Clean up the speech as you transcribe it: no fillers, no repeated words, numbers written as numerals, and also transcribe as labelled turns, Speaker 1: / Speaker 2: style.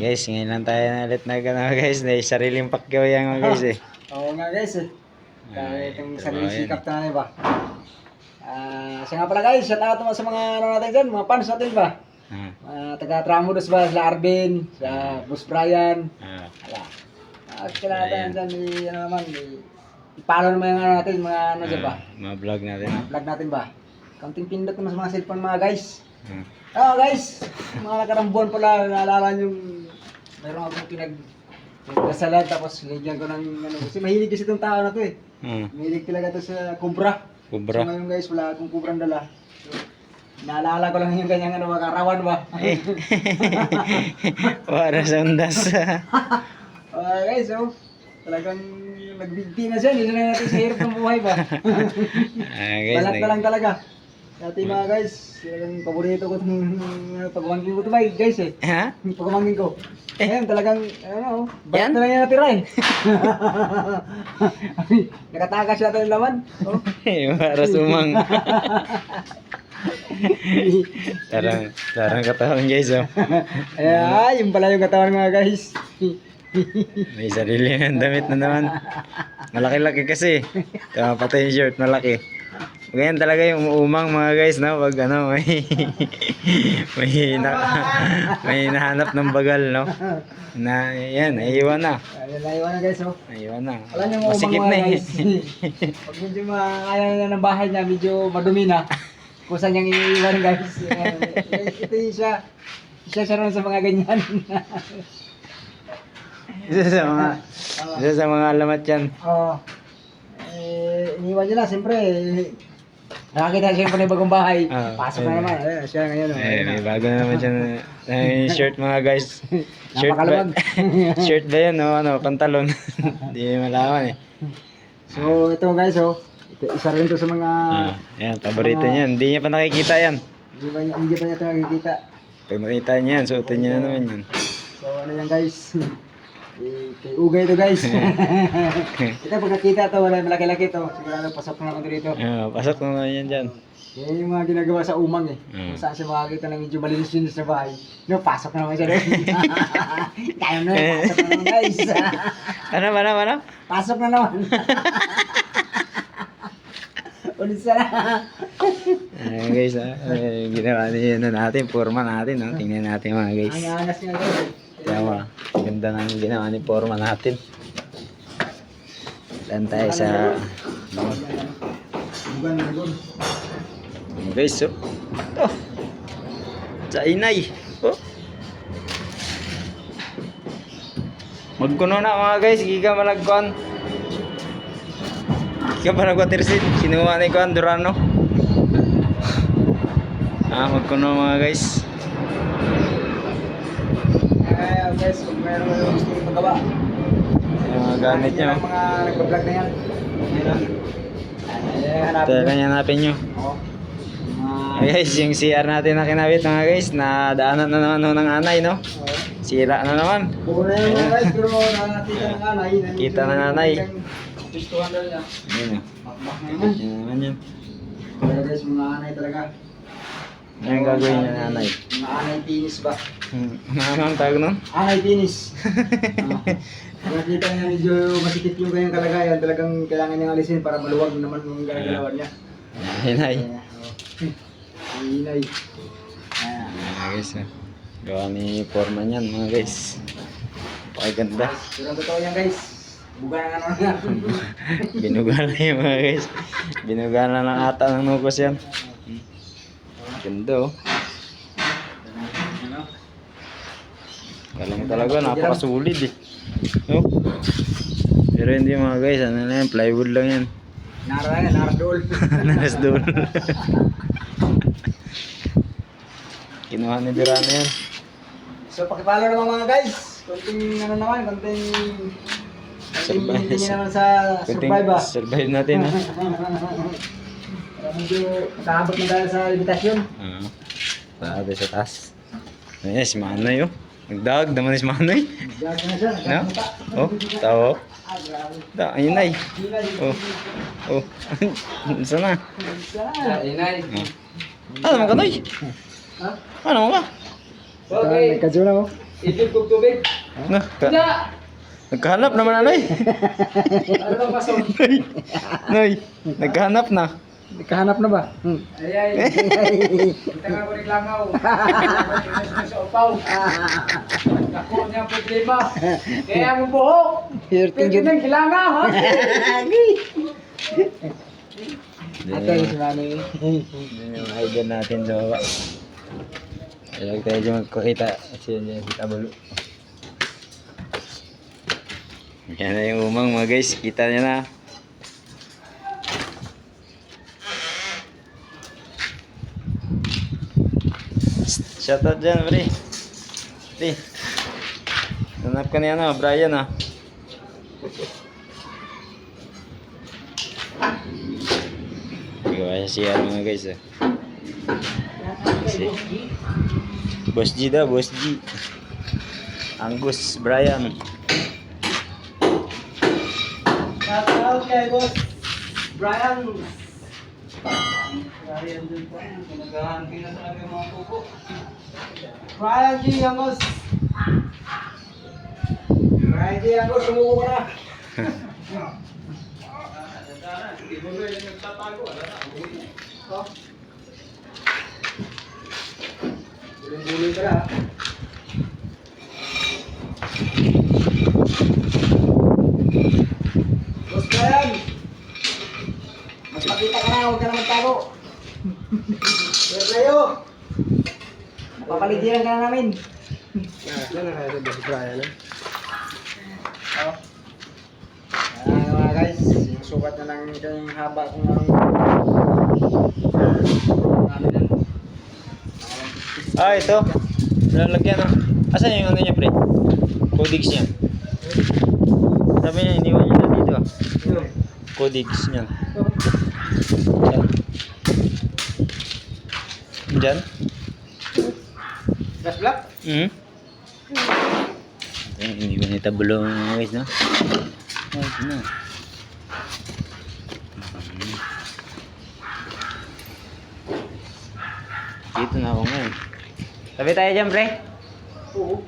Speaker 1: Guys, ngayon lang tayo na ulit guys. Na sariling pakyaw yan mga guys eh.
Speaker 2: Oo nga guys eh. Kahit yung sariling sikap na ba? Siya nga pala guys, shout out naman sa mga ano natin dyan, mga fans natin ba? Taga Tramuros ba, sila Arvin, sa Boss Brian. Wala. At kailangan dyan, ano naman, i-follow naman yung ano natin, mga ano dyan ba?
Speaker 1: Mga vlog natin.
Speaker 2: Vlog natin ba? Kaunting pindot naman sa mga cellphone mga guys. Guys, mga nakarang buwan pala, naalala yung meron akong pinagdasalan tapos lagyan ko ng ano, kasi mahilig kasi itong tao na to eh. Mahilig talaga to sa kubra. So ngayon guys, wala akong kubrang dala. So, naalala ko lang yung ganyang ano, makarawan ba?
Speaker 1: Para sa undas.
Speaker 2: Guys, so, talagang nagbigti na siya, hindi na natin sa hirap ng buhay ba?
Speaker 1: Guys,
Speaker 2: balat na lang talaga. Dati mga guys, yung paborito ko itong pagmamangkin ko ito ba guys eh.
Speaker 1: Ha?
Speaker 2: Pagmamangkin ko. Ngayon talagang, ano, balat na lang yung natira eh. Nakatakas siya ito yung laman. Oh.
Speaker 1: Para sumang. Tarang katawan guys oh.
Speaker 2: Yung pala yung katawan mga guys.
Speaker 1: May sarili ng damit na naman. Malaki-laki kasi. Tama pati yung shirt, malaki. Ganyan talaga yung umang mga guys na wag ano may nahanap ng bagal no. Na yan, naiiwan na.
Speaker 2: Naiiwan na guys oh.
Speaker 1: Naiiwan na.
Speaker 2: Alam niyo mo umang mga guys. Pag medyo ayaw na ng bahay niya, medyo madumi na. Kung saan niyang iiwan guys. Ito yung siya ron sa mga ganyan.
Speaker 1: Isa sa mga alamat yan.
Speaker 2: Oo. Iniwan niya na, siyempre. Nakakita siya pa ng bagong bahay. Pasok na naman. Siya ngayon.
Speaker 1: May bago na naman siya na shirt mga guys.
Speaker 2: Napakalabag.
Speaker 1: Shirt ba yan o ano, pantalon? Hindi malaman eh.
Speaker 2: So ito guys oh. Isa rin to sa mga...
Speaker 1: Yan, paborito niya. Hindi niya pa nakikita yan.
Speaker 2: Hindi pa niya ito nakikita.
Speaker 1: Pag makita niya yan, suotin niya na naman yan.
Speaker 2: So ano yan guys. Kay Ugay ito guys. Ito pag nakita ito, wala malaki-laki ito. Sigurado pasok na naman dito.
Speaker 1: Pasok na naman yan dyan.
Speaker 2: Yan yung mga ginagawa sa umang eh. Kung saan siya makakita ng medyo malinis-linis sa bahay. No, pasok na naman siya doon. Kaya na, pasok na naman guys.
Speaker 1: Ano?
Speaker 2: Pasok na naman. Ulit sana.
Speaker 1: Guys, ginawa niya na natin, forma natin. No? Tingnan natin mga guys.
Speaker 2: Ang angas nga guys.
Speaker 1: Tama, ganda ng ginawa ni forma natin. Dan tayo sa guys, oh. Ito. Sa inay. Oh. Magkuno na mga guys, giga malagkuan. Giga malagwatirsid. Sinuha ni Kuan Durano. Magkuno mga guys.
Speaker 2: Guys, kung meron mo gusto yung magawa.
Speaker 1: Yung mga gamit nyo.
Speaker 2: Mga nagpa-vlog na yan.
Speaker 1: Ito lang hanapin nyo. Guys, yung CR natin na kinabit mga guys, nadaanan na naman ng anay no. Sira na naman.
Speaker 2: Buo na yun guys, pero nakita ng anay.
Speaker 1: Kita ng anay.
Speaker 2: Pistuhan daw niya.
Speaker 1: Yun o.
Speaker 2: Bakbak na naman.
Speaker 1: Yun naman yun.
Speaker 2: Kaya guys, mga anay talaga.
Speaker 1: Ano yung gagawin niya ng anay?
Speaker 2: Mga anay pinis ba?
Speaker 1: Ano ang tawag nun?
Speaker 2: Anay pinis. Nakita niya medyo masikip yung kanyang kalagayan. Talagang kailangan niyang alisin para maluwag naman yung galawan niya.
Speaker 1: Hinay.
Speaker 2: Hinay.
Speaker 1: Guys, gawa ni forma niyan mga guys. Pakaganda.
Speaker 2: Pero totoo yan guys. Buga na ano yan.
Speaker 1: Binugala yung mga guys. Binugala ng ata ng nukos yan. Ganda oh. Galing talaga, napakasulit eh. Oh. Pero hindi mga guys, ano na yan, plywood lang yan.
Speaker 2: Narasdol.
Speaker 1: Narasdol. Kinuha ni Durano yan.
Speaker 2: So pakipalo naman mga guys. Konting ano naman, konting hindi naman sa survive ba?
Speaker 1: Survive natin ha.
Speaker 2: Medyo nakaabot na dahil sa limitasyon.
Speaker 1: Sabi sa taas. Ayan, si Manoy oh. Nagdag naman si Manoy.
Speaker 2: Nagdag na siya, nagkakunta.
Speaker 1: Oh, tao. Ayun ay. Oh. Sana.
Speaker 2: Inay.
Speaker 1: Ano naman ka, Noy? Ano mo ba?
Speaker 2: Okay. Nagkadyo na oh. Idib kong tubig.
Speaker 1: Nah,
Speaker 2: Wala!
Speaker 1: nagkahanap naman Noy.
Speaker 2: Ano bang paso?
Speaker 1: Noy, nagkahanap na.
Speaker 2: Nagkahanap na ba? Ay, ay. Kita nga ko naglangaw. Sa upaw. Ako niya problema. Kaya ang buhok. Pwede nang hilanga, ha? Ate, si Manny.
Speaker 1: Yun yung idol natin sa baba. Huwag tayo dyan magkakita. Kasi yun si Tabalo. Yan na yung umang mga guys. Kita nyo na. Shoutout dyan, pre. Pre. Nanap ka niya na, Brian ah. Gawa siya mga guys ah. Si Boss G daw, Boss G. Angus, Brian.
Speaker 2: Shoutout kay Boss Brian. Brian din po. Naghahanti na talaga yung mga kuko. Brian G. Angos. Brian G. Angos, sumuko ka na. Buling-buling ka na. Boss Brian! Magpakita ka na, huwag ka na magtago. Sir Layo! Napapaligiran ka na namin. Ano na kaya Boss Brian? Ayan mga guys, yung sukat na ng kanyang haba kung
Speaker 1: Ah, ito. Lalagyan ah. Asan yung ano niya, pre? Codex niya. Sabi niya, iniwan niya na dito ah. Codex niya. Diyan?
Speaker 2: gas block?
Speaker 1: Ito yung iniwan ni Tabalo mga guys, no? Oh, ito na. Dito na ako ngayon. Tabi tayo dyan, pre.
Speaker 2: Oo.